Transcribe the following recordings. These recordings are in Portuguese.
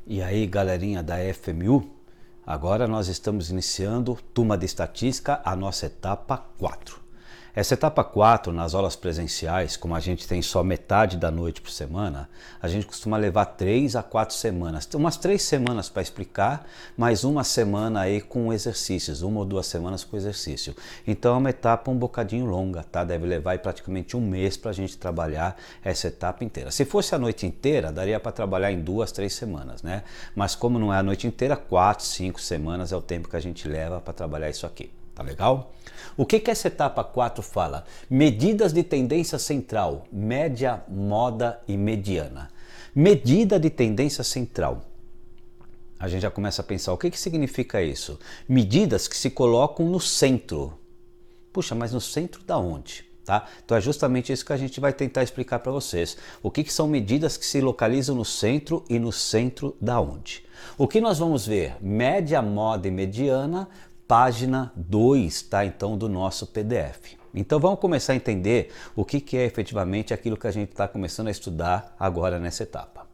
E aí, galerinha da FMU, agora nós estamos iniciando turma de estatística, a nossa etapa 4. Essa etapa 4, nas aulas presenciais, como a gente tem só metade da noite por semana, a gente costuma levar 3 a 4 semanas. Tem umas 3 semanas para explicar, mais uma semana aí com exercícios, 1 ou 2 semanas com exercício. Então é uma etapa um bocadinho longa, tá? Deve levar aí praticamente um mês para a gente trabalhar essa etapa inteira. Se fosse a noite inteira, daria para trabalhar em 2, 3 semanas, né? Mas como não é a noite inteira, 4, 5 semanas é o tempo que a gente leva para trabalhar isso aqui. Tá legal? O que essa etapa 4 fala? Medidas de tendência central, média, moda e mediana. Medida de tendência central. A gente já começa a pensar, o que significa isso? Medidas que se colocam no centro. Puxa, mas no centro da onde? Tá? Então é justamente isso que a gente vai tentar explicar para vocês. O que são medidas que se localizam no centro e no centro da onde? O que nós vamos ver? Média, moda e mediana, página 2, tá? Então, do nosso PDF. Então vamos começar a entender o que é efetivamente aquilo que a gente está começando a estudar agora nessa etapa.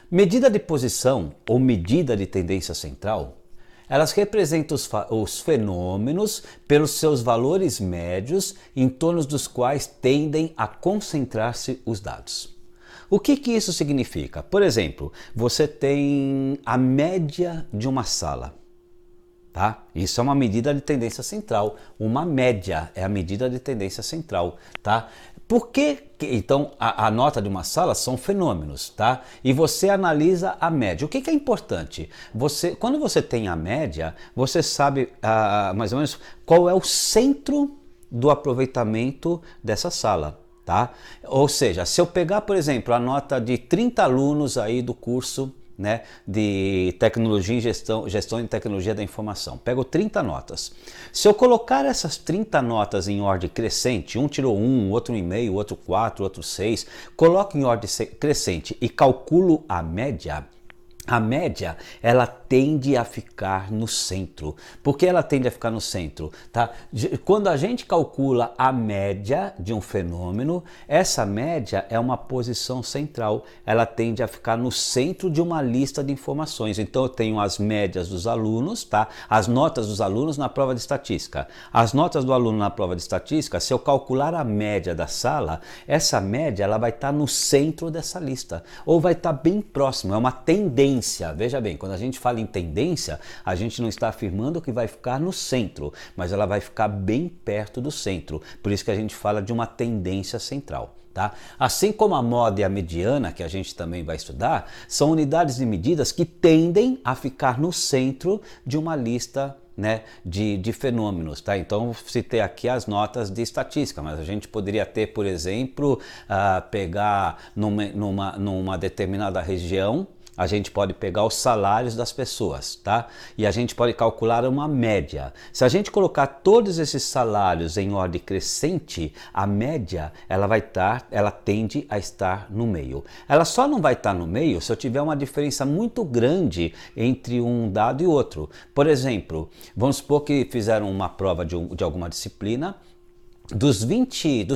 Medida de posição ou medida de tendência central, elas representam os fenômenos pelos seus valores médios em torno dos quais tendem a concentrar-se os dados. O que isso significa? Por exemplo, você tem a média de uma sala. Tá? Isso é uma medida de tendência central, uma média é a medida de tendência central, tá? Por que então a nota de uma sala são fenômenos, tá? E você analisa a média. O que é importante? Quando você tem a média, você sabe mais ou menos qual é o centro do aproveitamento dessa sala. Tá? Ou seja, se eu pegar, por exemplo, a nota de 30 alunos aí do curso, né, de tecnologia e gestão e tecnologia da informação. Pego 30 notas. Se eu colocar essas 30 notas em ordem crescente, um tirou 1, outro 1,5, outro 4, outro 6, coloco em ordem crescente e calculo a média, ela tende a ficar no centro. Por que ela tende a ficar no centro? Tá? Quando a gente calcula a média de um fenômeno, essa média é uma posição central. Ela tende a ficar no centro de uma lista de informações. Então eu tenho as médias dos alunos, tá? As notas dos alunos na prova de estatística. As notas do aluno na prova de estatística, se eu calcular a média da sala, essa média ela vai estar no centro dessa lista. Ou vai estar bem próximo, é uma tendência. Veja bem, quando a gente fala em tendência, a gente não está afirmando que vai ficar no centro, mas ela vai ficar bem perto do centro. Por isso que a gente fala de uma tendência central. Tá? Assim como a moda e a mediana, que a gente também vai estudar, são unidades de medidas que tendem a ficar no centro de uma lista, né, de fenômenos. Tá? Então citei aqui as notas de estatística, mas a gente poderia ter, por exemplo, pegar numa determinada região, a gente pode pegar os salários das pessoas, tá? E a gente pode calcular uma média. Se a gente colocar todos esses salários em ordem crescente, a média ela tende a estar no meio. Ela só não vai estar no meio se eu tiver uma diferença muito grande entre um dado e outro. Por exemplo, vamos supor que fizeram uma prova de alguma disciplina. Dos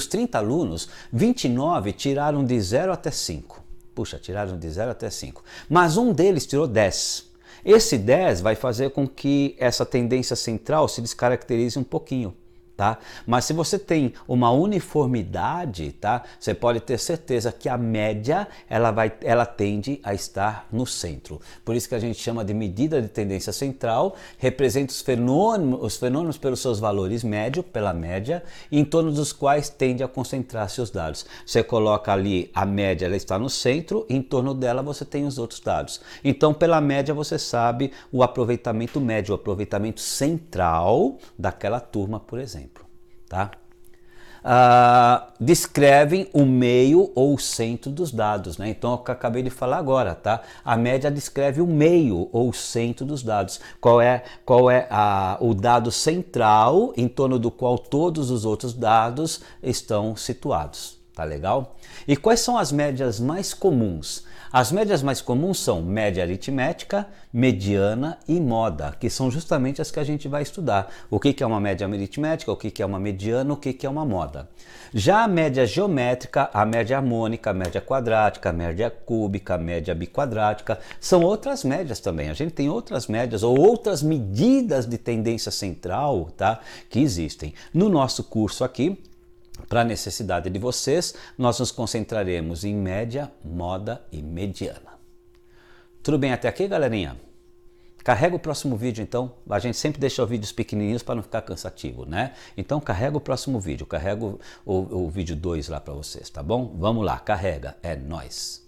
30 alunos, 29 tiraram de 0 até 5. Puxa, tiraram de 0 até 5. Mas um deles tirou 10. Esse 10 vai fazer com que essa tendência central se descaracterize um pouquinho. Tá? Mas se você tem uma uniformidade, tá? Você pode ter certeza que a média ela tende a estar no centro. Por isso que a gente chama de medida de tendência central, representa os fenômenos pelos seus valores médios, pela média, em torno dos quais tende a concentrar-se os dados. Você coloca ali a média, ela está no centro, em torno dela você tem os outros dados. Então, pela média você sabe o aproveitamento médio, o aproveitamento central daquela turma, por exemplo. Tá? Descrevem o meio ou o centro dos dados, né? Então, é o que eu acabei de falar agora, tá? A média descreve o meio ou o centro dos dados. Qual é o dado central em torno do qual todos os outros dados estão situados. Tá legal? E quais são as médias mais comuns? As médias mais comuns são média aritmética, mediana e moda, que são justamente as que a gente vai estudar. O que é uma média aritmética, o que é uma mediana, o que é uma moda. Já a média geométrica, a média harmônica, a média quadrática, a média cúbica, a média biquadrática, são outras médias também. A gente tem outras médias ou outras medidas de tendência central, tá, que existem. No nosso curso aqui, para a necessidade de vocês, nós nos concentraremos em média, moda e mediana. Tudo bem até aqui, galerinha? Carrega o próximo vídeo, então. A gente sempre deixa os vídeos pequenininhos para não ficar cansativo, né? Então carrega o próximo vídeo, carrega o vídeo 2 lá para vocês, tá bom? Vamos lá, carrega, é nóis!